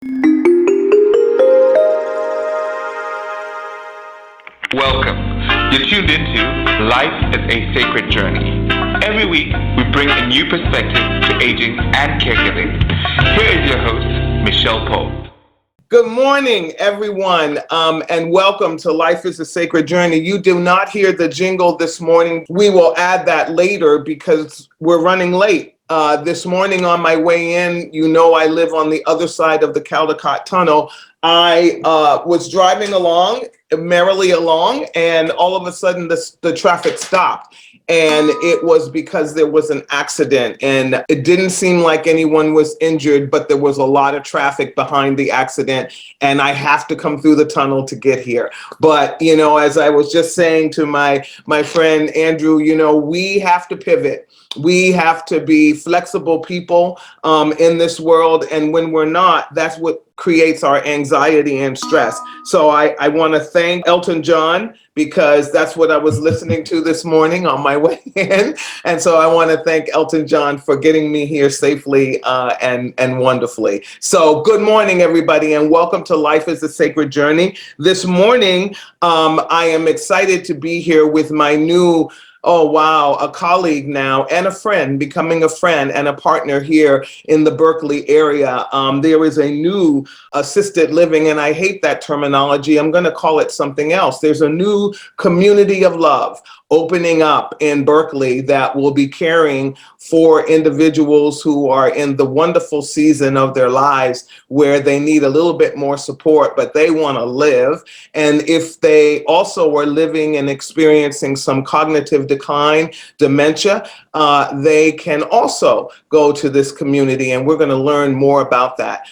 Welcome. You're tuned into Life is a Sacred Journey. Every week, we bring a new perspective to aging and caregiving. Here is your host, Micheal Pope. Good morning, everyone, and welcome to Life is a Sacred Journey. You do not hear the jingle this morning. We will add that later because we're running late. This morning on my way in, I live on the other side of the Caldecott Tunnel. I was driving merrily along, and all of a sudden the traffic stopped. And it was because there was an accident, and it didn't seem like anyone was injured, but there was a lot of traffic behind the accident, and I have to come through the tunnel to get here. But, as I was just saying to my friend Andrew, we have to pivot. We have to be flexible people in this world, and when we're not, that's what creates our anxiety and stress. So I want to thank Elton John, because that's what I was listening to this morning on my way in. And so I want to thank Elton John for getting me here safely and wonderfully. So good morning, everybody, and welcome to Life is a Sacred Journey. This morning, I am excited to be here with my new a colleague now and a friend, becoming a friend and a partner here in the Berkeley area. There is a new assisted living, and I hate that terminology. I'm going to call it something else. There's a new community of love opening up in Berkeley that will be caring for individuals who are in the wonderful season of their lives where they need a little bit more support, but they want to live. And if they also are living and experiencing some cognitive decline, dementia, they can also go to this community. And we're going to learn more about that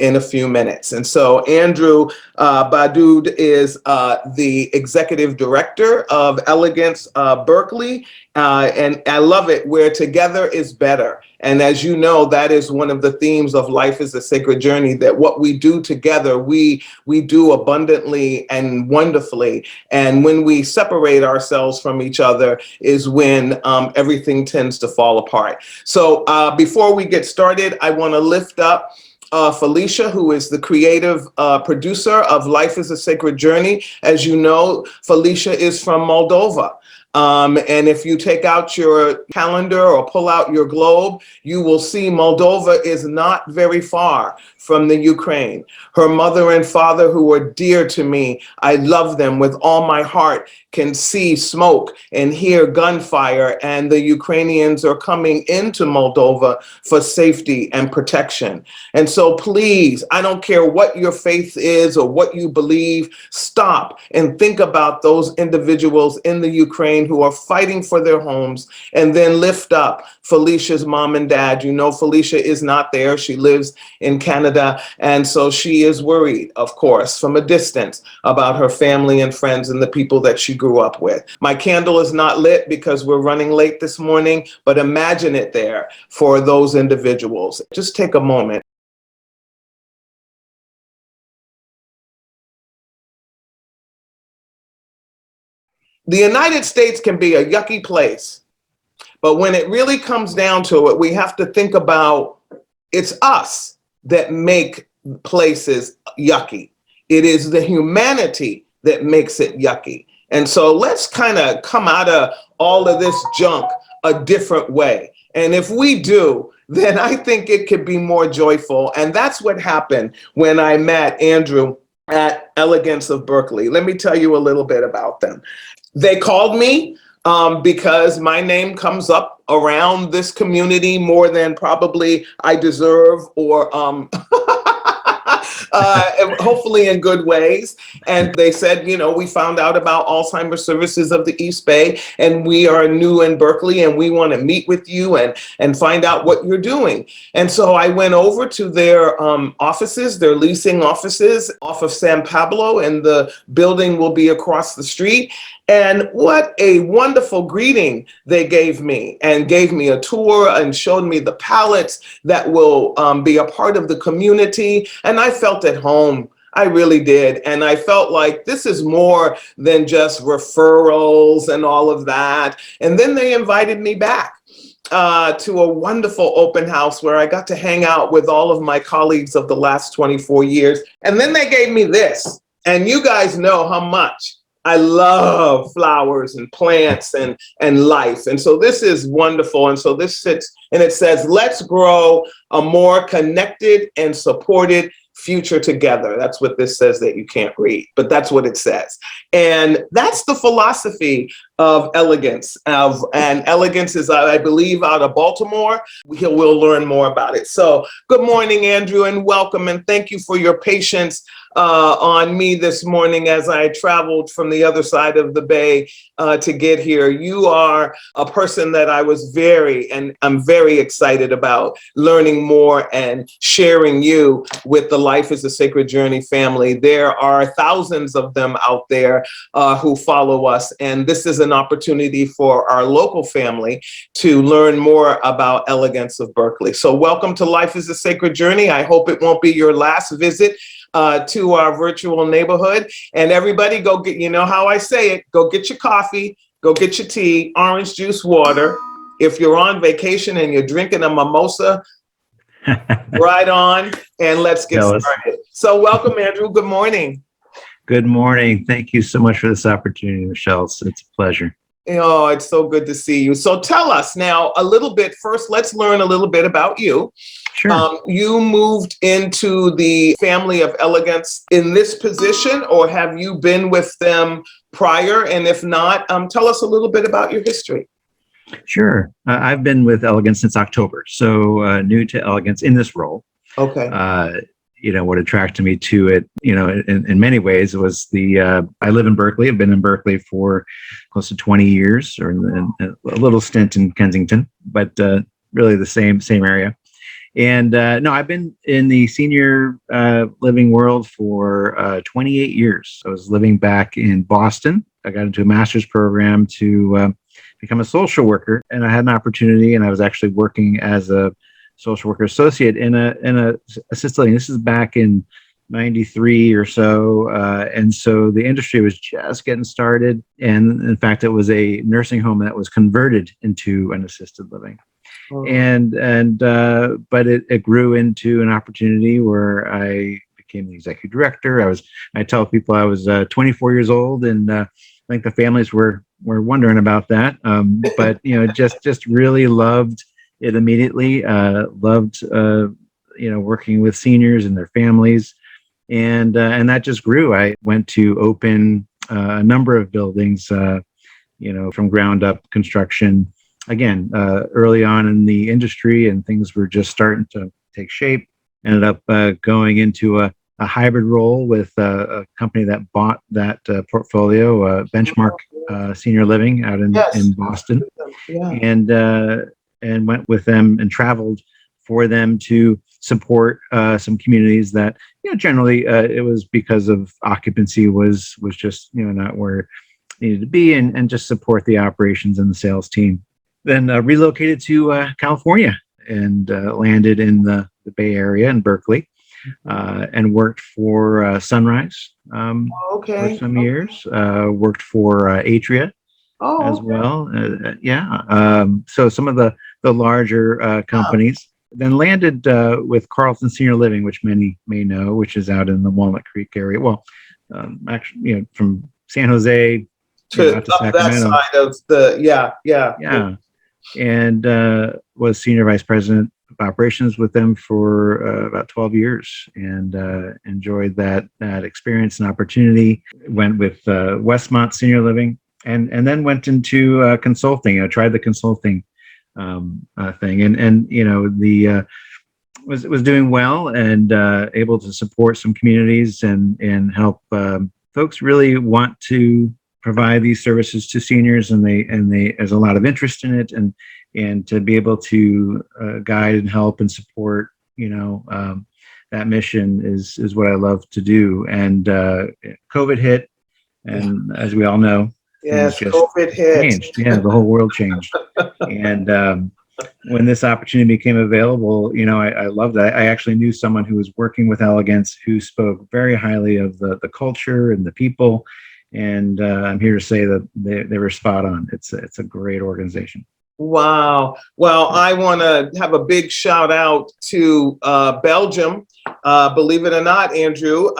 in a few minutes. And so Andrew Badoud is the executive director of Elegance Berkeley, and I love it where together is better. And as you know, that is one of the themes of Life is a Sacred Journey, that what we do together, we do abundantly and wonderfully. And when we separate ourselves from each other is when everything tends to fall apart. So before we get started, I want to lift up Felicia, who is the creative producer of Life is a Sacred Journey. As you know, Felicia is from Moldova. And if you take out your calendar or pull out your globe, you will see Moldova is not very far from the Ukraine. Her mother and father, who are dear to me, I love them with all my heart, can see smoke and hear gunfire, and the Ukrainians are coming into Moldova for safety and protection. And so please, I don't care what your faith is or what you believe, stop and think about those individuals in the Ukraine who are fighting for their homes, and then lift up Felicia's mom and dad. Felicia is not there. She lives in Canada, and so she is worried, of course, from a distance about her family and friends and the people that she grew up with. My candle is not lit because we're running late this morning, but imagine it there for those individuals. Just take a moment. The United States can be a yucky place, but when it really comes down to it, we have to think about it's us that make places yucky. It is the humanity that makes it yucky. And so let's kind of come out of all of this junk a different way. And if we do, then I think it could be more joyful. And that's what happened when I met Andrew at Elegance of Berkeley. Let me tell you a little bit about them. They called me because my name comes up around this community more than probably I deserve, or hopefully in good ways. And they said, we found out about Alzheimer's services of the East Bay, and we are new in Berkeley, and we want to meet with you and find out what you're doing. And so I went over to their offices, their leasing offices off of San Pablo, and the building will be across the street. And what a wonderful greeting they gave me, and gave me a tour and showed me the palettes that will be a part of the community. And I felt at home. I really did. And I felt like this is more than just referrals and all of that. And then they invited me back. to a wonderful open house where I got to hang out with all of my colleagues of the last 24 years. And then they gave me this. And you guys know how much I love flowers and plants and life. And so this is wonderful. And so this sits and it says, let's grow a more connected and supported future together. That's what this says that you can't read, but that's what it says. And that's the philosophy of Elegance. And Elegance is, I believe, out of Baltimore. We'll learn more about it. So good morning, Andrew, and welcome. And thank you for your patience on me this morning as I traveled from the other side of the bay to get here. You are a person that I'm very excited about learning more and sharing you with the Life is a Sacred Journey family. There are thousands of them out there who follow us, and this is an opportunity for our local family to learn more about Elegance of Berkeley. So welcome to Life is a Sacred Journey. I hope it won't be your last visit to our virtual neighborhood. And everybody go get, you know how I say it, go get your coffee, go get your tea, orange juice, water. If you're on vacation and you're drinking a mimosa, right on, and let's get started. So welcome, Andrew. Good morning. Good morning. Thank you so much for this opportunity, Micheal. It's a pleasure. Oh, it's so good to see you. So tell us now a little bit. First, let's learn a little bit about you. Sure. You moved into the family of Elegance in this position, or have you been with them prior? And if not, tell us a little bit about your history. Sure. I've been with Elegance since October, so new to Elegance in this role. Okay. What attracted me to it, in many ways was I live in Berkeley. I've been in Berkeley for close to 20 years, or a little stint in Kensington, but really the same area. And no, I've been in the senior living world for 28 years. I was living back in Boston. I got into a master's program to become a social worker, and I had an opportunity, and I was actually working as a social worker associate in a assisted living. This is back in 93 or so. And so the industry was just getting started. And in fact, it was a nursing home that was converted into an assisted living. Oh. But it grew into an opportunity where I became the executive director. I tell people I was 24 years old, and I think the families were wondering about that. But just really loved it immediately. Loved working with seniors and their families, and that just grew. I went to open a number of buildings, from ground up construction. Again, early on in the industry, and things were just starting to take shape. Ended up going into a hybrid role with a company that bought that portfolio, Benchmark Senior Living out in Boston, and went with them and traveled for them to support some communities that, generally it was because of occupancy was just, not where it needed to be, and just support the operations and the sales team. Then relocated to California and landed in the Bay Area in Berkeley, and worked for Sunrise for some years. Worked for Atria as well. So some of the larger companies. Then landed with Carlton Senior Living, which many may know, which is out in the Walnut Creek area. Well, actually, from San Jose to Sacramento. That side of the And was senior vice president of operations with them for about 12 years, and enjoyed that experience and opportunity. Went with Westmont Senior Living, and then went into consulting. I tried the consulting thing, and was doing well, and able to support some communities and help folks really want to provide these services to seniors, and there's a lot of interest in it, and to be able to guide and help and support that mission is what I love to do. And COVID hit, and as we all know, yes, COVID hit. Changed. Yeah, the whole world changed. And when this opportunity became available, I loved it. I actually knew someone who was working with Elegance who spoke very highly of the culture and the people. And I'm here to say that they were spot on. It's a great organization. Wow. Well, I want to have a big shout out to Belgium. Believe it or not, Andrew,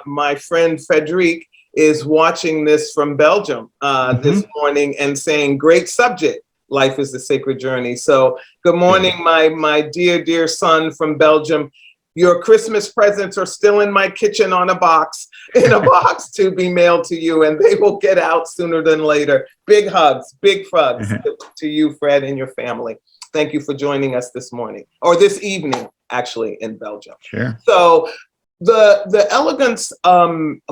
my friend Frederik is watching this from Belgium this morning and saying, great subject. Life is a sacred journey. So good morning, my dear son from Belgium. Your Christmas presents are still in my kitchen in a box to be mailed to you, and they will get out sooner than later. Big hugs to you, Fred, and your family. Thank you for joining us this morning, or this evening, actually, in Belgium. Sure. So the elegance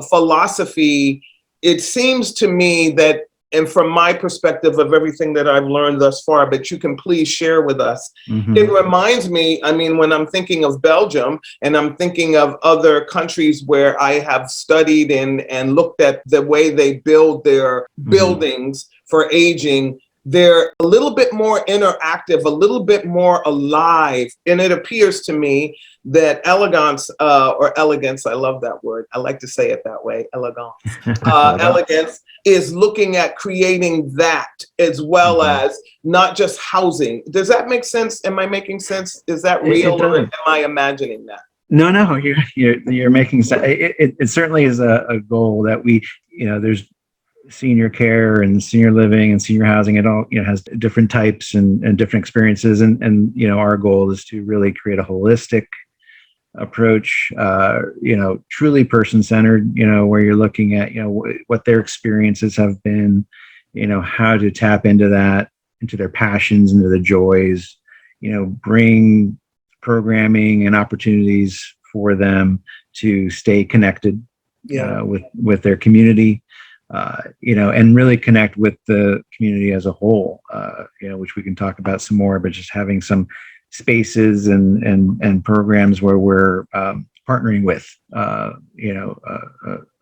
philosophy, it seems to me that, and from my perspective of everything that I've learned thus far, but you can please share with us. It reminds me, I mean, when I'm thinking of Belgium and I'm thinking of other countries where I have studied and looked at the way they build their buildings for aging, they're a little bit more interactive, a little bit more alive. And it appears to me that elegance, or elegance, I love that word. I like to say it that way, elegance. Elegance is looking at creating that as well as not just housing. Does that make sense? Am I making sense? Is that real, or am I imagining that? No, you're making sense. It certainly is a goal that we, there's senior care and senior living and senior housing. It all, has different types and different experiences. And our goal is to really create a holistic approach, truly person-centered, where you're looking at, what their experiences have been, how to tap into that, into their passions, into the joys, bring programming and opportunities for them to stay connected with their community, and really connect with the community as a whole, which we can talk about some more, but just having some spaces and programs where we're partnering with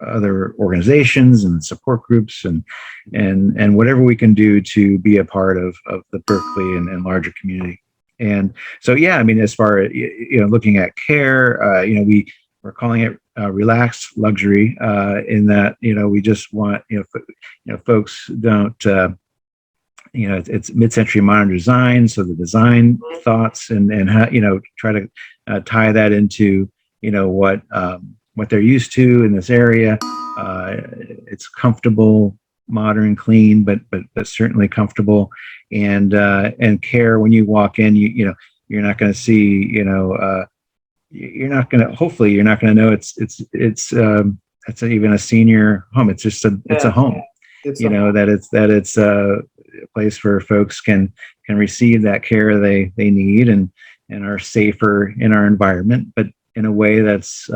other organizations and support groups and whatever we can do to be a part of the Berkeley and larger community. And so, as far as looking at care, we're calling it relaxed luxury, in that we just want folks don't. It's mid-century modern design, so the design thoughts and how try to tie that into what they're used to in this area. It's comfortable, modern, clean, but certainly comfortable, and care. When you walk in, you're not going to see hopefully you're not going to know it's even a senior home. It's just it's a home. That it's a place where folks can receive that care they need and are safer in our environment, but in a way that's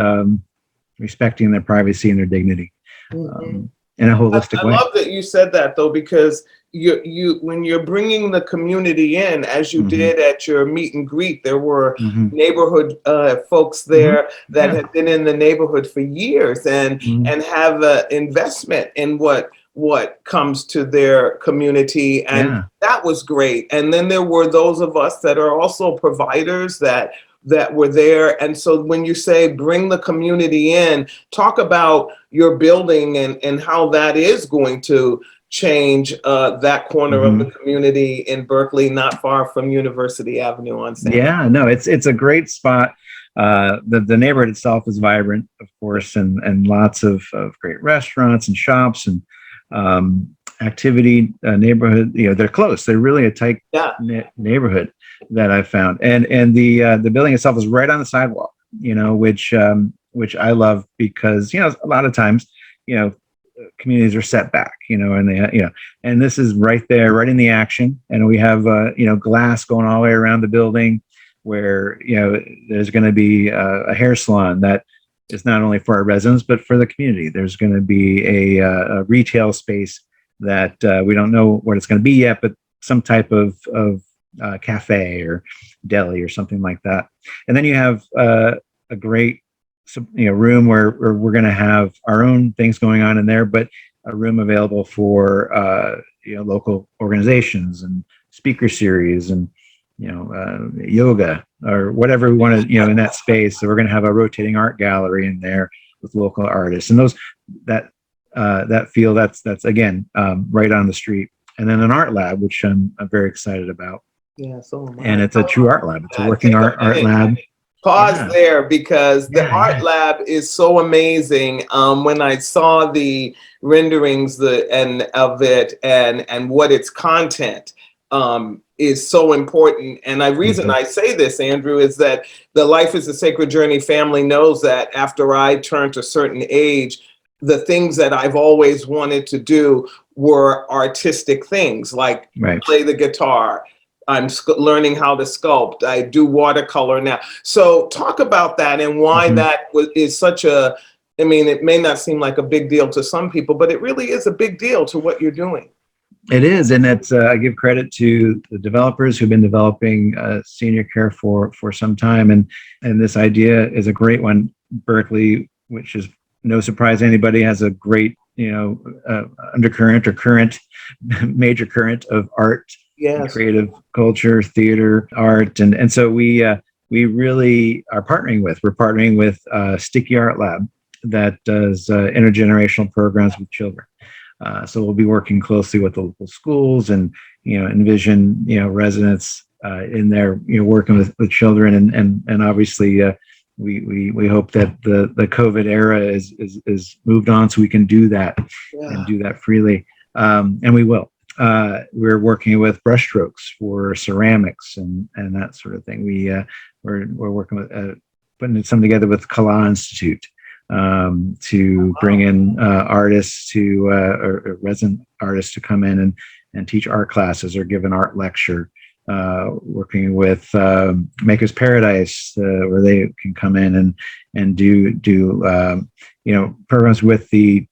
respecting their privacy and their dignity, in a holistic way. I love that you said that, though, because you when you're bringing the community in, as you did at your meet and greet, there were neighborhood folks there that had been in the neighborhood for years and have an investment in what comes to their community, and that was great. And then there were those of us that are also providers that were there. And so when you say bring the community in, talk about your building and how that is going to change that corner of the community in Berkeley, not far from University Avenue on San. It's a great spot. The neighborhood itself is vibrant, of course, and lots of great restaurants and shops and activity neighborhood. They're close. They're really a tight neighborhood that I've found. And the building itself is right on the sidewalk, which I love because, a lot of times, communities are set back, and they, and this is right there, right in the action. And we have, glass going all the way around the building where, there's going to be a hair salon that is not only for our residents, but for the community. There's going to be a retail space that we don't know what it's going to be yet, but some type of cafe or deli or something like that. And then you have a great room where we're going to have our own things going on in there, but a room available for local organizations and speaker series and yoga or whatever we want to in that space. So we're going to have a rotating art gallery in there with local artists, and that feel that's again right on the street. then an art lab, which I'm very excited about. Yeah, so am I. And it's a true art lab. It's a working Take a art minute. lab. Pause Yeah. there, because the Yeah, art yeah. lab is so amazing. When I saw the renderings of it and what its content is so important. And the reason I say this, Andrew, is that the Life is a Sacred Journey family knows that after I turned a certain age, the things that I've always wanted to do were artistic things, like play the guitar. I'm learning how to sculpt. I do watercolor now. So talk about that and why that is such a, I mean, it may not seem like a big deal to some people, but it really is a big deal to what you're doing. It is, and it's I give credit to the developers who've been developing senior care for some time, and this idea is a great one. Berkeley, which is no surprise to anybody, has a great undercurrent or current, major current of art, creative culture, theater, art, and so we really are partnering with Sticky Art Lab that does intergenerational programs with children. So we'll be working closely with the local schools and envision residents in there working with children, and obviously we hope that the COVID era is moved on so we can do that and do that freely, and we will. We're working with brushstrokes for ceramics and that sort of thing. We're working with putting something together with Kala Institute to bring in artists or resident artists to come in and teach art classes or give an art lecture. Working with Maker's Paradise, where they can come in and do programs with the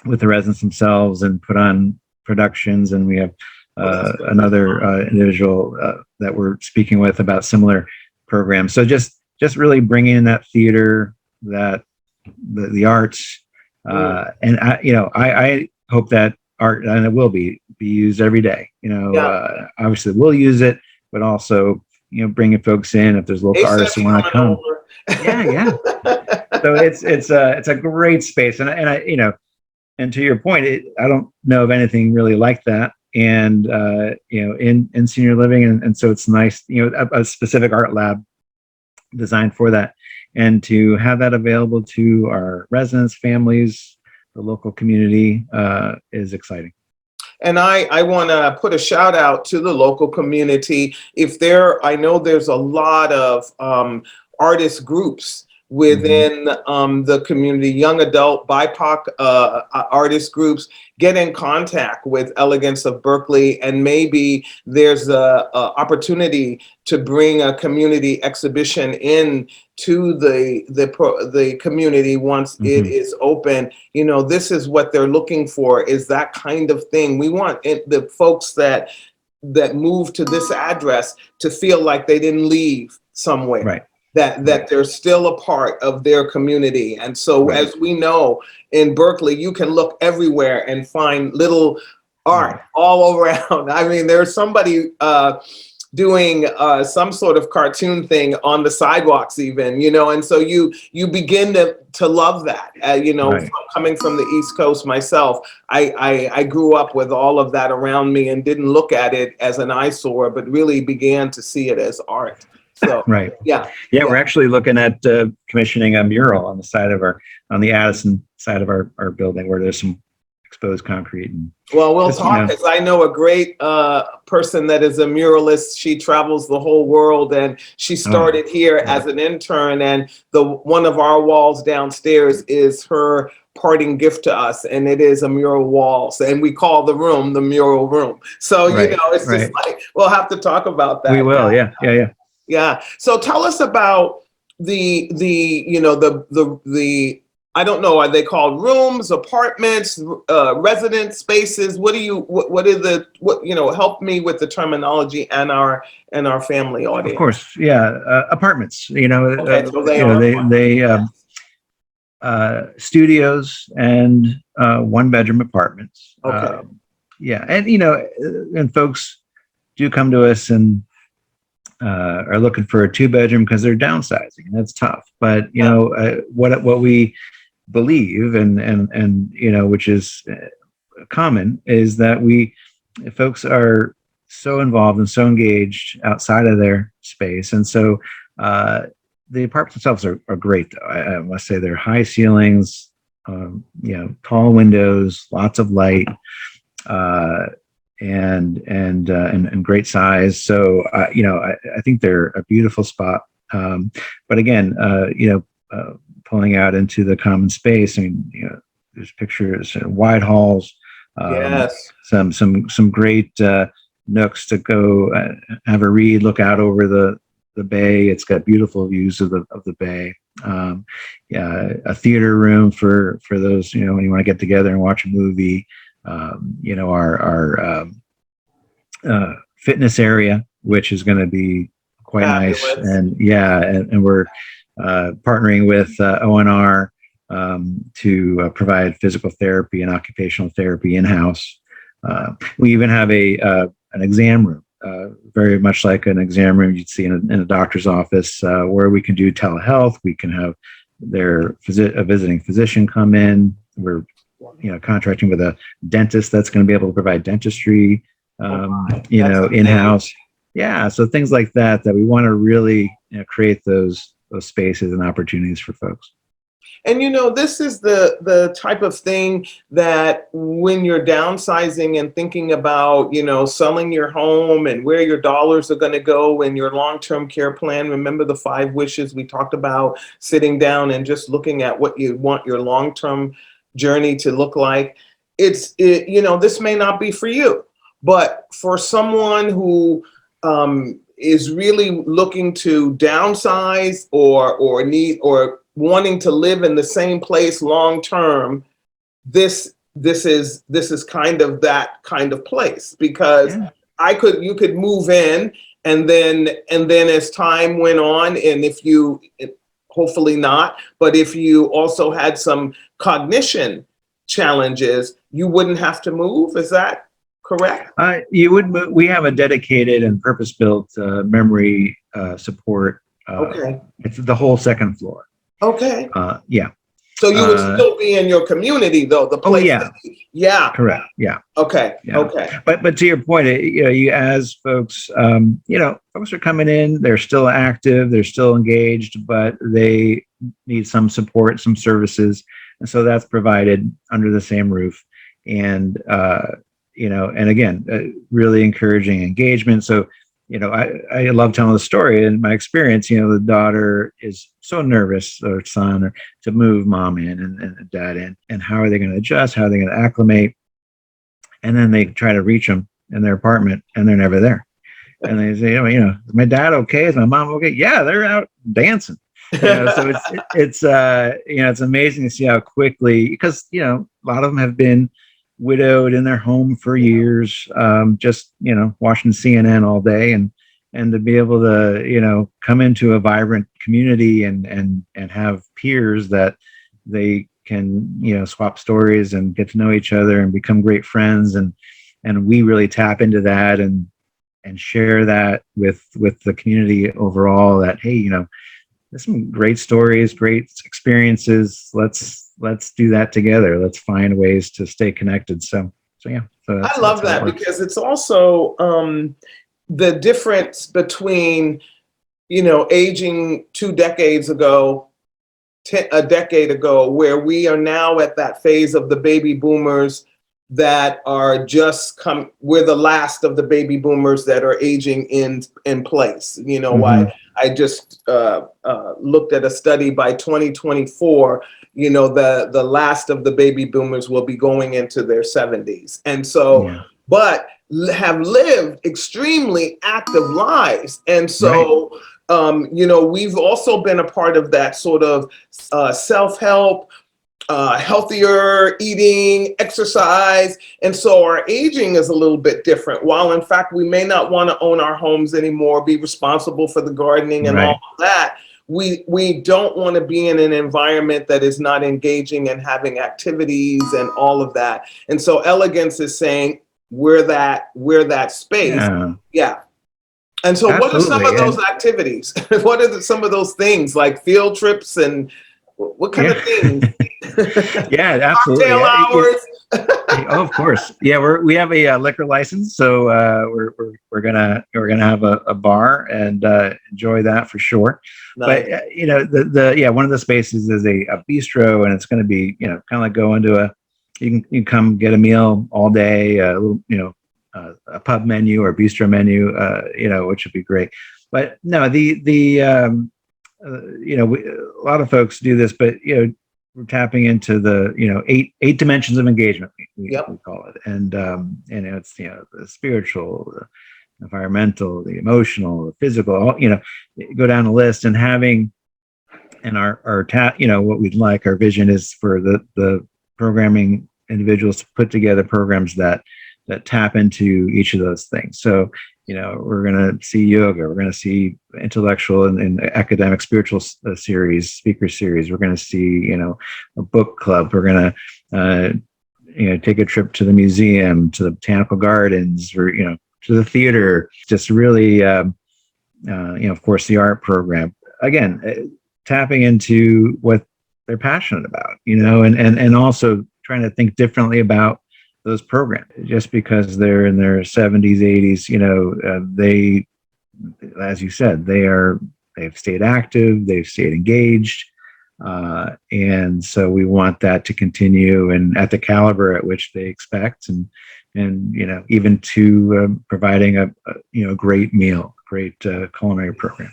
residents themselves and put on productions. And we have another individual that we're speaking with about similar programs. So just really bringing in that theater, that the arts, and I hope that art, and it will be used every day. Obviously we'll use it, but also bringing folks in if there's local artists who want to come. Yeah. So it's a great space, and I and to your point, I don't know of anything really like that, and in senior living, and so it's nice, a specific art lab designed for that, and to have that available to our residents, families, the local community is exciting. And I want to put a shout out to the local community. I know there's a lot of artist groups within the community, young adult, BIPOC artist groups. Get in contact with Elegance of Berkeley, and maybe there's a opportunity to bring a community exhibition in to the community once it is open. This is what they're looking for, is that kind of thing. We want the folks that move to this address to feel like they didn't leave somewhere. Right. That they're still a part of their community. And so as we know, in Berkeley, you can look everywhere and find little art all around. I mean, there's somebody doing some sort of cartoon thing on the sidewalks even, and so you begin to love that. Coming from the East Coast myself, I grew up with all of that around me and didn't look at it as an eyesore, but really began to see it as art. So, yeah, we're actually looking at commissioning a mural on the Addison side of our building, where there's some exposed concrete. And we'll talk, because I know a great person that is a muralist. She travels the whole world, and she started here as an intern, and one of our walls downstairs is her parting gift to us, and it is a mural wall, and we call the room the mural room. So it's just like, we'll have to talk about that. We will. Yeah. So tell us about the I don't know, are they called rooms, apartments, resident spaces? Help me with the terminology and our family audience. Of course. Apartments, studios and 1-bedroom apartments. And folks do come to us and are looking for a 2-bedroom because they're downsizing, and that's tough. But what we believe and which is common, is that we folks are so involved and so engaged outside of their space. And so the apartments themselves are great, though. I must say they're high ceilings, tall windows, lots of light, and great size. So, I think they're a beautiful spot. But again, pulling out into the common space, I mean, there's pictures, wide halls, Yes. some great nooks to go have a read, look out over the bay. It's got beautiful views of the bay. A theater room for those, when you want to get together and watch a movie. Our fitness area, which is going to be quite Fabulous. nice. And we're partnering with ONR to provide physical therapy and occupational therapy in-house. We even have an exam room, very much like an exam room you'd see in a doctor's office, where we can do telehealth. We can have a visiting physician come in. We're contracting with a dentist that's going to be able to provide dentistry, in-house. Yeah, so things like that we want to really create those spaces and opportunities for folks. And this is the type of thing that when you're downsizing and thinking about, selling your home and where your dollars are going to go in your long-term care plan. Remember the 5 wishes we talked about, sitting down and just looking at what you want your long-term journey to look like. This may not be for you, but for someone who is really looking to downsize or need or wanting to live in the same place long term, this is kind of that kind of place, because you could move in and then as time went on, and if you, hopefully not, but if you also had some cognition challenges, you wouldn't have to move. Is that correct? You would move. We have a dedicated and purpose-built memory support. Okay. It's the whole second floor. Okay. Yeah. So you would still be in your community, though, the place. Yeah. Correct. Yeah. Okay. Yeah. Okay. But to your point, you as folks, folks are coming in, they're still active, they're still engaged, but they need some support, some services. And so that's provided under the same roof. And, and again, really encouraging engagement. So, I love telling the story. In my experience, the daughter is so nervous, or son, to move mom in and dad in. And how are they going to adjust? How are they going to acclimate? And then they try to reach them in their apartment, and they're never there. And they say, is my dad okay? Is my mom okay? Yeah, they're out dancing. So it's amazing to see how quickly, because a lot of them have been widowed in their home for years, just watching CNN all day, and to be able to come into a vibrant community and have peers that they can swap stories and get to know each other and become great friends, and we really tap into that and share that with the community overall, that hey, there's some great stories, great experiences. Let's do that together. Let's find ways to stay connected. So yeah. So I love that, because it's also the difference between, aging 2 decades ago, a decade ago, where we are now at that phase of the baby boomers that are we're the last of the baby boomers that are aging in place. I just looked at a study. By 2024, the last of the baby boomers will be going into their 70s. And so, but have lived extremely active lives. And so, we've also been a part of that sort of self-help, healthier eating, exercise. And so our aging is a little bit different. While in fact, we may not want to own our homes anymore, be responsible for the gardening and all of that, we don't want to be in an environment that is not engaging and having activities and all of that. And so Elegance is saying we're that space. Yeah. And so what are some of those activities? What are some of those things, like field trips and what kind of things? Yeah, absolutely. Cocktail hours. Oh, of course. Yeah, we have a liquor license, so we're gonna have a bar and enjoy that for sure. Nice. But the one of the spaces is a bistro, and it's going to be kind of like go into you can come get a meal all day, a little a pub menu or bistro menu, which would be great. But no, a lot of folks do this, but we're tapping into the eight dimensions of engagement, we call it, and it's the spiritual, the environmental, the emotional, the physical, go down the list, and having our what we'd like, our vision is for the programming individuals to put together programs that tap into each of those things. So we're going to see yoga, we're going to see intellectual and academic spiritual speaker series. We're going to see, a book club. We're going to, take a trip to the museum, to the botanical gardens, or, to the theater, just really, of course, the art program. Again, tapping into what they're passionate about, and also trying to think differently about those programs. Just because they're in their 70s, 80s, they, as you said, they've stayed active, they've stayed engaged, and so we want that to continue, and at the caliber at which they expect, and even to providing a great meal, great culinary program.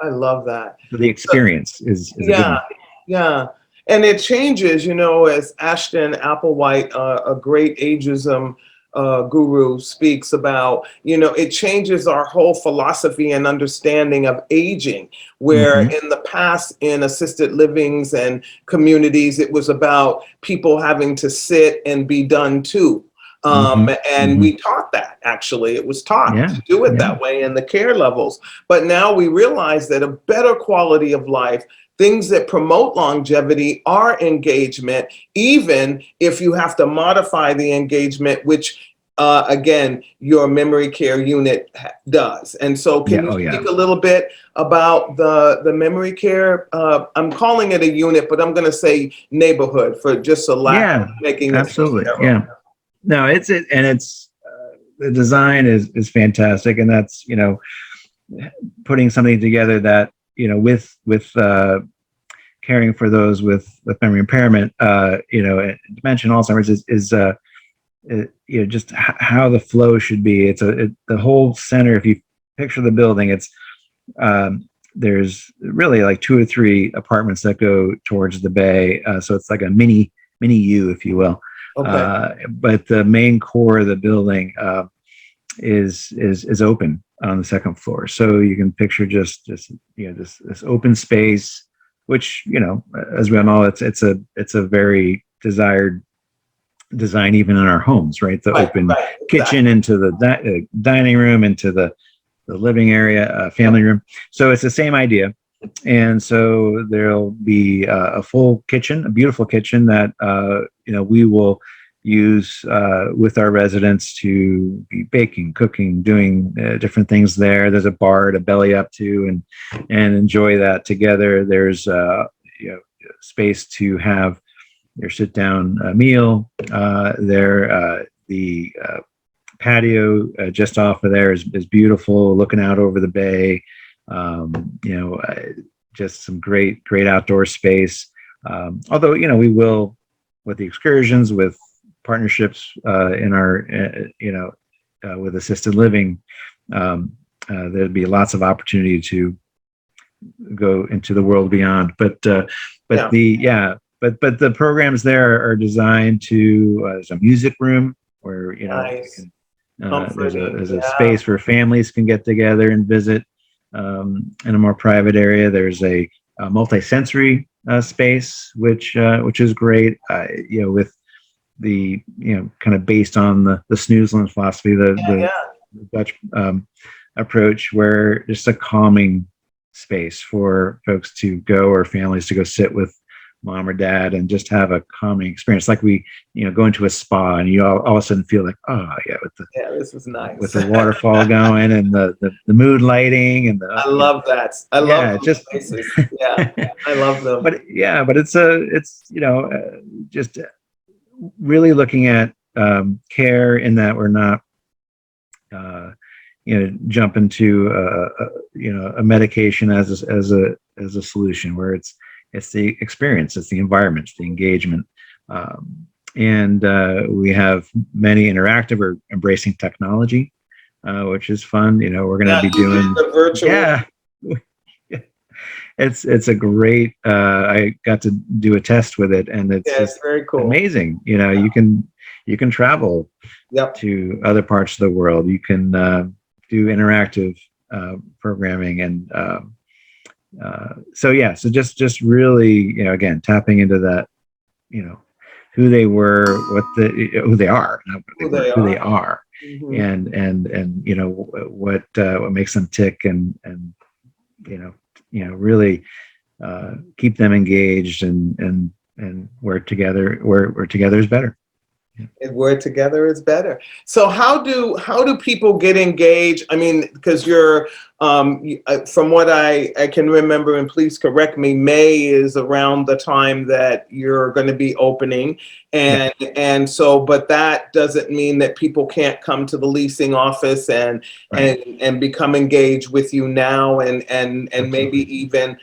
I love that. So the experience is a good one. Yeah. And it changes, as Ashton Applewhite, a great ageism guru, speaks about, it changes our whole philosophy and understanding of aging, where in the past, in assisted livings and communities, it was about people having to sit and be done to. And we taught that, actually. It was taught to do it that way in the care levels. But now we realize that a better quality of life, things that promote longevity, are engagement, even if you have to modify the engagement, which, again, your memory care unit does. And so can you speak a little bit about the memory care? I'm calling it a unit, but I'm going to say neighborhood for just a lack of making it. Absolutely. Yeah. No, it's the design is fantastic. And that's, putting something together that, with caring for those with memory impairment, dementia, Alzheimer's is just how the flow should be. It's the whole center. If you picture the building, it's there's really like 2 or 3 apartments that go towards the bay. So it's like a mini U, if you will. Okay. But the main core of the building is open on the second floor, so you can picture just this open space, which as we all know, it's a very desired design even in our homes, right? The open kitchen into the dining room, into the living area, family room. So it's the same idea, and so there'll be a full kitchen, a beautiful kitchen that we will use with our residents to be baking, cooking, doing different things there. There's a bar to belly up to and enjoy that together. There's space to have your sit down meal there. The patio just off of there is beautiful, looking out over the bay. Just some great outdoor space. Although we will, with the excursions, with partnerships in our with assisted living, there'd be lots of opportunity to go into the world beyond. But the programs there are designed to there's a music room where nice. There's a space where families can get together and visit in a more private area. There's a multi-sensory space, which is great. With the kind of based on the Snoezelen philosophy, the Dutch approach, where just a calming space for folks to go, or families to go sit with mom or dad and just have a calming experience, like we go into a spa and you all of a sudden feel like, this was nice, with the waterfall going and the mood lighting and I love that. I love those places. I love them. But it's just really looking at care in that we're not, jump into a medication as a solution, where it's the experience, it's the environment, it's the engagement. And we have many interactive or embracing technology, which is fun. We're going to be doing the virtual. Yeah, it's a great. I got to do a test with it, and it's very cool. Amazing. You can travel to other parts of the world. You can do interactive programming, and so just really, again, tapping into that, who they were, who they are, not who they are, mm-hmm. and what makes them tick, and really keep them engaged, and work together. Where together is better. And work together is better. So how do people get engaged? I mean, because you're from what I can remember, and please correct me, May is around the time that you're going to be opening, and so, but that doesn't mean that people can't come to the leasing office and become engaged with you now, and maybe even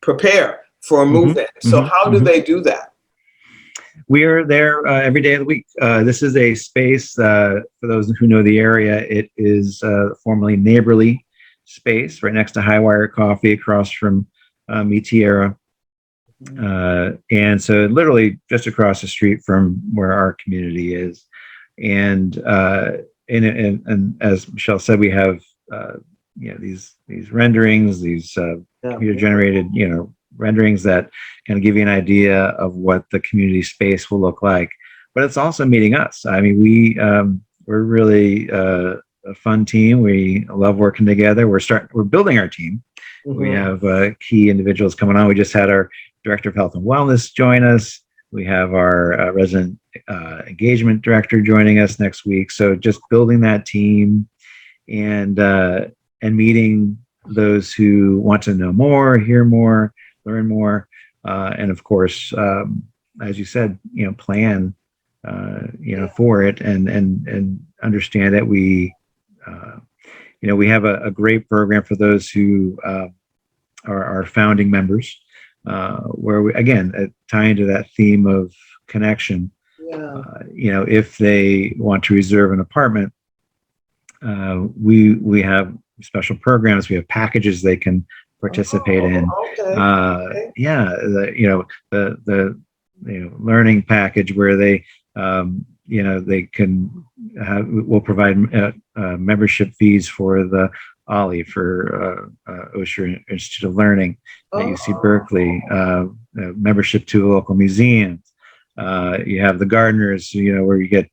prepare for a move-in. So how do they do that? We are there every day of the week. This is a space, for those who know the area, it is formerly Neighborly space, right next to Highwire Coffee, across from Micheal. And so literally just across the street from where our community is. And as Micheal said, we have these renderings, these computer generated renderings that kind of give you an idea of what the community space will look like. But it's also meeting us. I mean, we're really a fun team. We love working together. We're building our team. Mm-hmm. We have key individuals coming on. We just had our Director of Health and Wellness join us. We have our resident engagement director joining us next week. So just building that team, and meeting those who want to know more, hear more, learn more, and of course, as you said, plan, for it, and understand that we have a great program for those who are our founding members, where we, again, tie into that theme of connection. If they want to reserve an apartment, we have special programs. We have packages they can participate in. The learning package, where they they can we'll provide membership fees for the OLLI, for Osher Institute of Learning at UC Berkeley, membership to local museums. You have the gardeners, where you get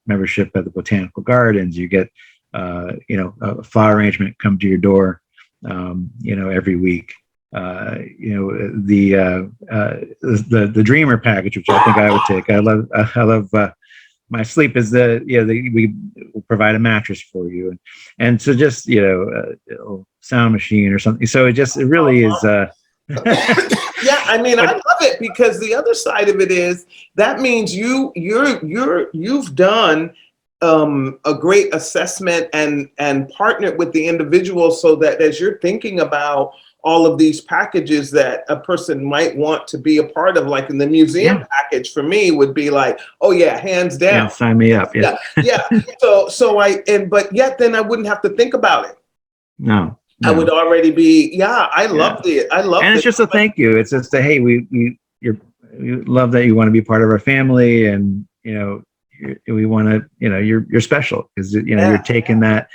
membership at the botanical gardens. You get a flower arrangement come to your door every week. The dreamer package, which I think I would take. I love my sleep is we will provide a mattress for you, and so just a sound machine or something. So it really is. Yeah, I mean, I love it, because the other side of it is that means you've done a great assessment and partnered with the individual, so that as you're thinking about all of these packages that a person might want to be a part of, like in the museum package for me would be like, oh yeah, hands down. Sign me up. Yeah. But yet then I wouldn't have to think about it. No. I would already be, I loved it. I love it. And it's just a thank you. It's just a, hey, we love that you want to be part of our family, and we want to, you're special, because you're taking that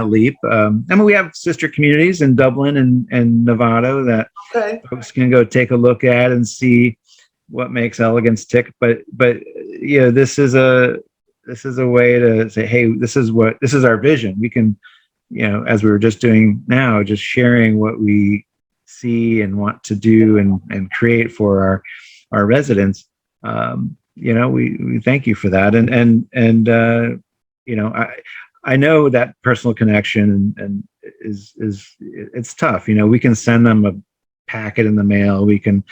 leap. I mean, we have sister communities in Dublin and Novato that folks can go take a look at and see what makes Elegance tick. But this is a way to say, hey, this is our vision. We can, as we were just doing now, just sharing what we see and want to do and create for our residents. We thank you for that. And I know that personal connection and it's tough. We can send them a packet in the mail. We can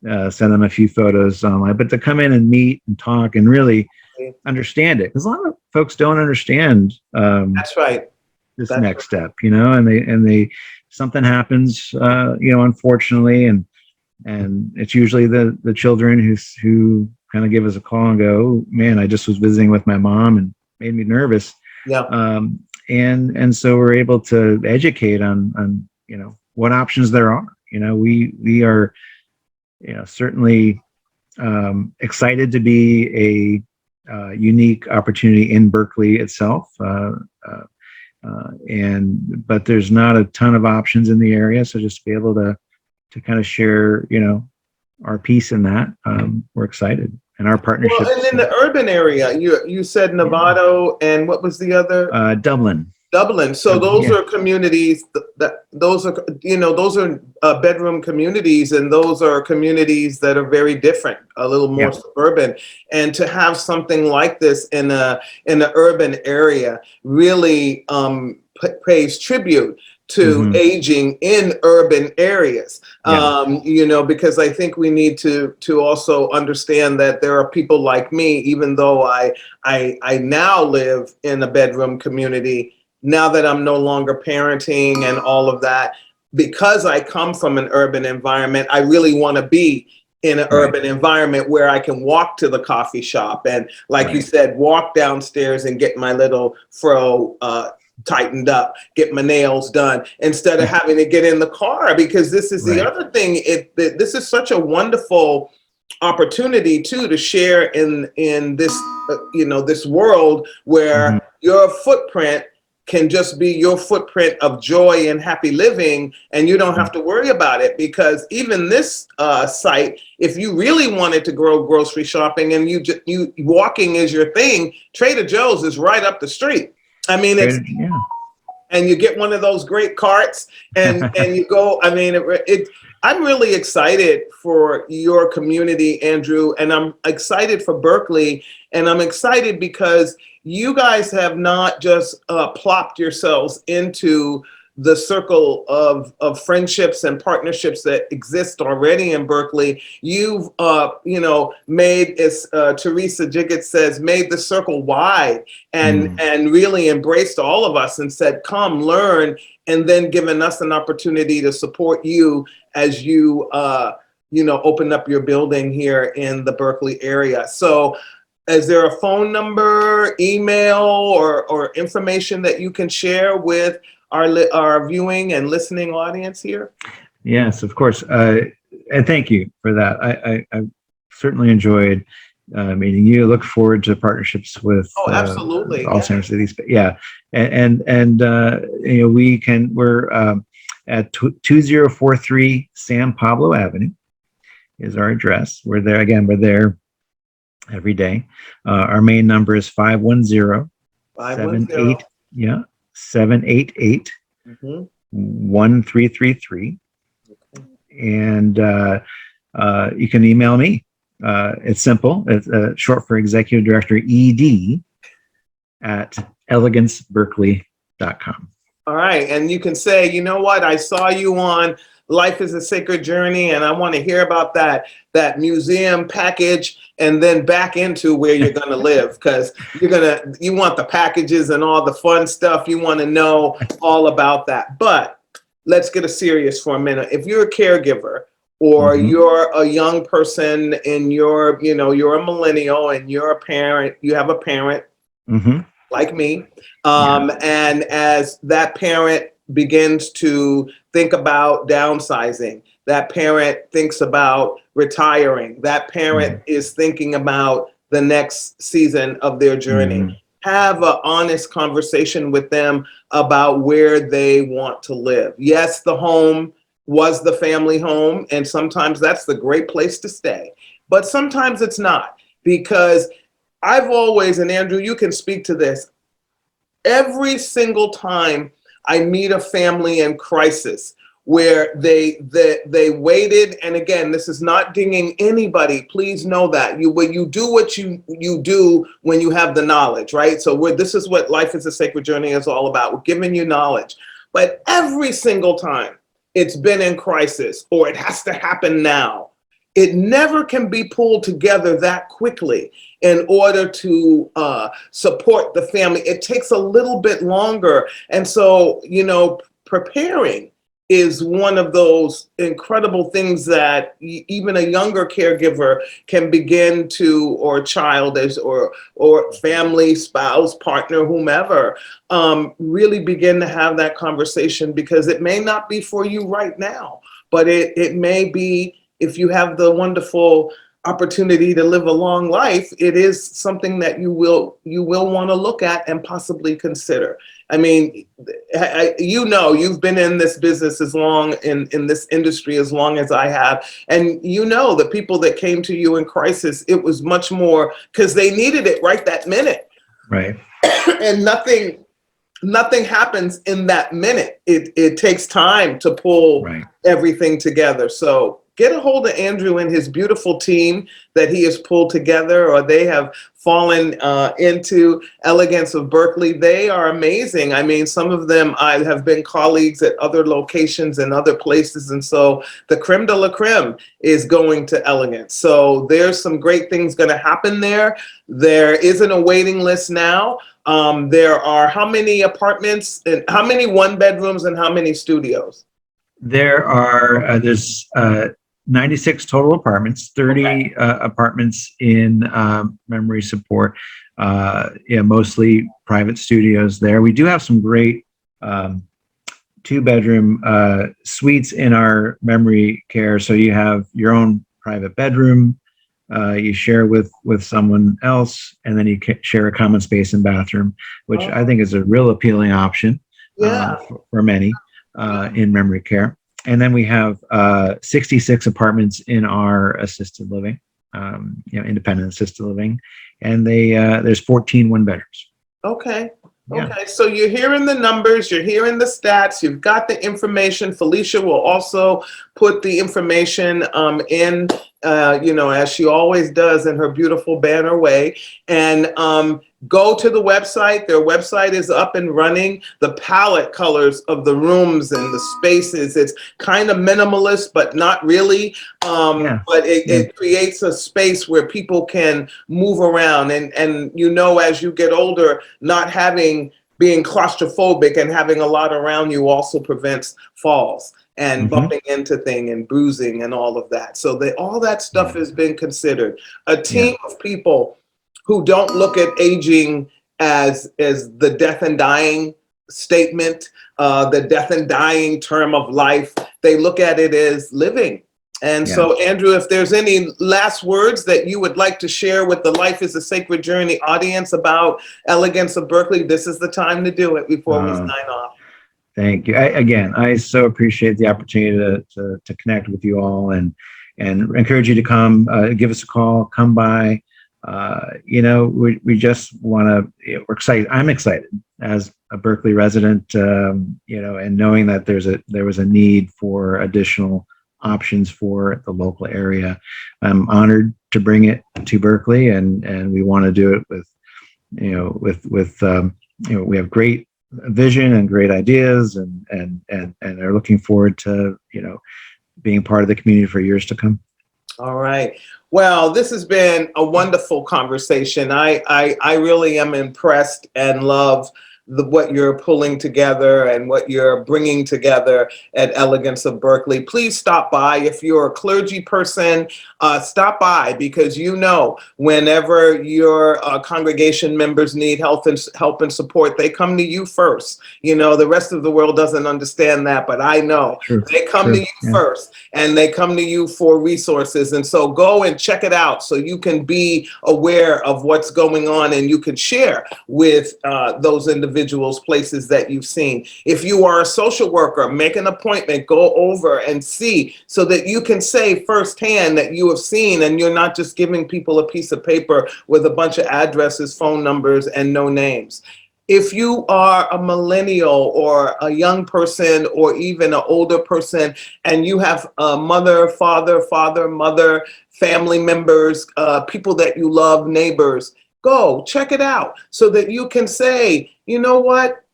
send them a few photos online, but to come in and meet and talk and really understand it. Because a lot of folks don't understand That's right. this That's next step, and they something happens, unfortunately, and it's usually the children who kind of give us a call and go, man, I just was visiting with my mom and made me nervous. Yeah. And so we're able to educate on what options there are. We are certainly excited to be a unique opportunity in Berkeley itself. But there's not a ton of options in the area. So just to be able to kind of share, our piece in that, we're excited. And our partnerships. Well, and in the urban area, you said Novato, and what was the other? Dublin. So those are communities those are bedroom communities, and those are communities that are very different, a little more suburban. And to have something like this in an urban area really pays tribute to aging in urban areas, because I think we need to also understand that there are people like me, even though I now live in a bedroom community, now that I'm no longer parenting and all of that, because I come from an urban environment, I really want to be in an urban environment where I can walk to the coffee shop and, like you said, walk downstairs and get my little fro tightened up, get my nails done, instead of having to get in the car. Because this is the other thing, this is such a wonderful opportunity too to share in this this world where your footprint can just be your footprint of joy and happy living, and you don't have to worry about it. Because even this site, if you really wanted to grow grocery shopping and you walking is your thing, Trader Joe's is right up the street. I mean, and you get one of those great carts and you go. I mean, I'm really excited for your community, Andrew, and I'm excited for Berkeley, and I'm excited because you guys have not just plopped yourselves into the circle of friendships and partnerships that exist already in Berkeley. You've, made, as Teresa Jiggett says, made the circle wide and really embraced all of us and said, come learn, and then given us an opportunity to support you as you, open up your building here in the Berkeley area. So is there a phone number, email, or information that you can share with our viewing and listening audience here? Yes, of course. And thank you for that. I certainly enjoyed meeting you. Look forward to partnerships with absolutely all center cities. Yeah, and we're at 2043 San Pablo Avenue is our address. We're there again. We're there every day. Our main number is 510 788 1333. And you can email me. It's simple. It's short for Executive Director ED at eleganceberkeley.com. All right. And you can say, you know what? I saw you on Life is a Sacred Journey, and I want to hear about that museum package, and then back into where you're going to live, because you want the packages and all the fun stuff. You want to know all about that. But let's get serious for a minute. If you're a caregiver, or you're a young person and you're a millennial and you're a parent, you have a parent like me. And as that parent begins to think about downsizing, that parent thinks about retiring, that parent is thinking about the next season of their journey. Have an honest conversation with them about where they want to live. Yes, the home was the family home, and sometimes that's the great place to stay. But sometimes it's not, because I've always, and Andrew, you can speak to this, every single time I meet a family in crisis where they waited, and again, this is not dinging anybody, please know that. When you do what you do when you have the knowledge, right? So this is what Life is a Sacred Journey is all about. We're giving you knowledge. But every single time it's been in crisis, or it has to happen now, it never can be pulled together that quickly in order to support the family. It takes a little bit longer. And so, preparing is one of those incredible things that even a younger caregiver can begin to, or child is, or family, spouse, partner, whomever, really begin to have that conversation, because it may not be for you right now, but it may be, if you have the wonderful opportunity to live a long life, it is something that you will want to look at and possibly consider. I mean, you've been in this business as long, in this industry as long as I have, and the people that came to you in crisis, it was much more because they needed it right that minute. Right. And nothing happens in that minute. It takes time to pull everything together. So get a hold of Andrew and his beautiful team that he has pulled together, or they have fallen into Elegance of Berkeley. They are amazing. I mean, some of them I have been colleagues at other locations and other places. And so the creme de la creme is going to Elegance. So there's some great things going to happen there. There isn't a waiting list now. There are how many apartments, and how many one bedrooms, and how many studios? There's 96 total apartments, 30 apartments in memory support, mostly private studios there. We do have some great 2-bedroom suites in our memory care. So you have your own private bedroom, you share with someone else, and then you share a common space and bathroom, which I think is a real appealing option for many in memory care. And then we have 66 apartments in our assisted living, independent assisted living, and there's 14 one-bedrooms. Okay. So you're hearing the numbers, you're hearing the stats, you've got the information. Felicia will also put the information in, as she always does in her beautiful banner way. And go to the website. Their website is up and running. The palette colors of the rooms and the spaces, it's kind of minimalist, but not really. But it creates a space where people can move around. And as you get older, being claustrophobic and having a lot around you also prevents falls and bumping into things and bruising and all of that. So all that stuff has been considered. A team of people who don't look at aging as the death and dying statement, the death and dying term of life. They look at it as living. And so, Andrew, if there's any last words that you would like to share with the Life is a Sacred Journey audience about Elegance of Berkeley, this is the time to do it before we sign off. Thank you. I so appreciate the opportunity to connect with you all, and encourage you to come, give us a call, come by. We just want to, we're excited. I'm excited as a Berkeley resident, and knowing that there was a need for additional options for the local area. I'm honored to bring it to Berkeley, and we want to do it with we have great vision and great ideas, and are looking forward to, being part of the community for years to come. All right. Well, this has been a wonderful conversation. I really am impressed and love what you're pulling together and what you're bringing together at Elegance of Berkeley. Please stop by. If you're a clergy person, stop by, because whenever your congregation members need help and support, they come to you first. The rest of the world doesn't understand that, but I know they come to you first, and they come to you for resources. And so go and check it out so you can be aware of what's going on, and you can share with those individuals, places that you've seen. If you are a social worker, make an appointment, go over and see, so that you can say firsthand that you have seen, and you're not just giving people a piece of paper with a bunch of addresses, phone numbers, and no names. If you are a millennial or a young person or even an older person, and you have a mother, mother, family members, people that you love, neighbors, go check it out so that you can say, you know what,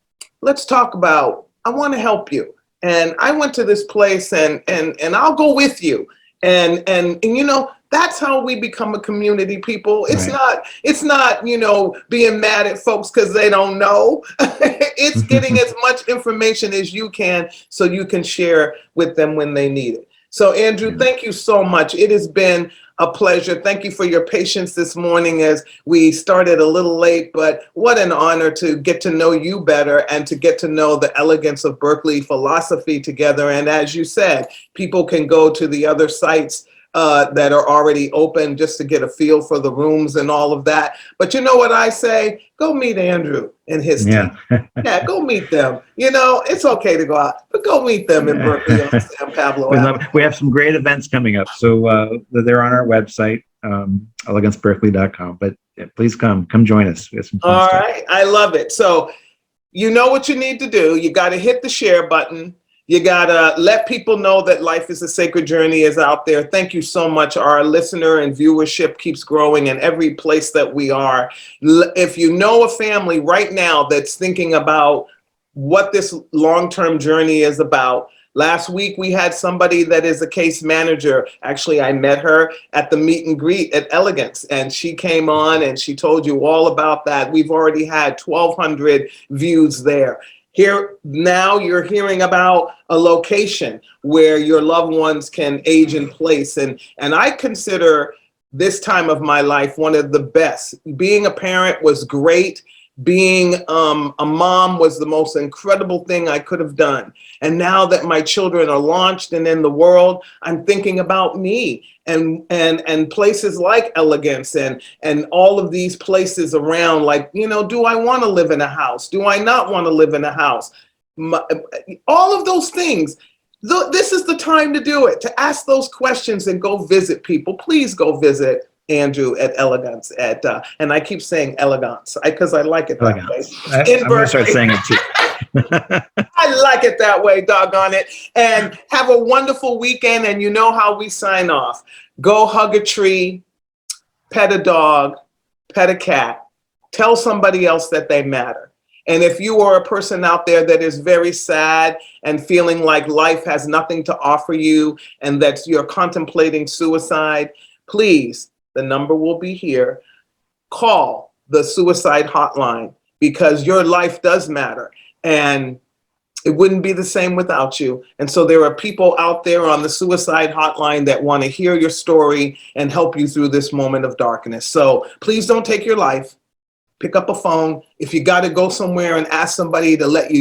let's talk about, I want to help you. And I went to this place, and I'll go with you. And you know, that's how we become a community, people. It's Right. not, you know, being mad at folks because they don't know. It's getting as much information as you can so you can share with them when they need it. So Andrew, Yeah. thank you so much. It has been a pleasure. Thank you for your patience this morning as we started a little late, but what an honor to get to know you better and to get to know the Elegance of Berkeley philosophy together. And as you said, people can go to the other sites that are already open just to get a feel for the rooms and all of that. But you know what I say? Go meet Andrew and his team. Yeah. Yeah, go meet them. You know, it's okay to go out, but go meet them in Berkeley on San Pablo Avenue. We have some great events coming up. So they're on our website, eleganceberkeley.com. But yeah, please come join us. We have some fun All stuff. right, I love it. So you know what you need to do. You got to hit the share button. You got to let people know that Life is a Sacred Journey is out there. Thank you so much. Our listener and viewership keeps growing in every place that we are. If you know a family right now that's thinking about what this long-term journey is about, last week we had somebody that is a case manager. Actually, I met her at the meet and greet at Elegance, and she came on and she told you all about that. We've already had 1,200 views there. Here now you're hearing about a location where your loved ones can age in place. And I consider this time of my life one of the best. Being a parent was great. Being a mom was the most incredible thing I could have done. And now that my children are launched and in the world, I'm thinking about me and places like Elegance and all of these places around, like, you know, do I want to live in a house? Do I not want to live in a house? All of those things. This is the time to do it, to ask those questions and go visit people. Please go visit Andrew at Elegance and I keep saying Elegance because I like it that Elegance. way. I'm going to start saying it too. I like it that way, doggone it. And have a wonderful weekend. And you know how we sign off. Go hug a tree, pet a dog, pet a cat, tell somebody else that they matter. And if you are a person out there that is very sad and feeling like life has nothing to offer you and that you're contemplating suicide, please, the number will be here. Call the suicide hotline because your life does matter. And it wouldn't be the same without you. And so there are people out there on the suicide hotline that want to hear your story and help you through this moment of darkness. So please don't take your life. Pick up a phone. If you got to go somewhere and ask somebody to let you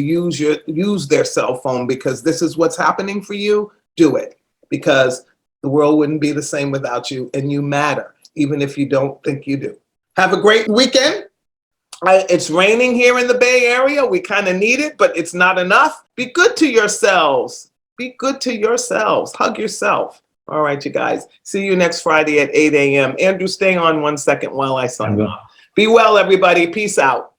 use their cell phone because this is what's happening for you, do it. Because the world wouldn't be the same without you, and you matter, even if you don't think you do. Have a great weekend. It's raining here in the Bay Area. We kind of need it, but it's not enough. Be good to yourselves. Be good to yourselves. Hug yourself. All right, you guys. See you next Friday at 8 a.m. Andrew, stay on 1 second while I sign off. Be well, everybody. Peace out.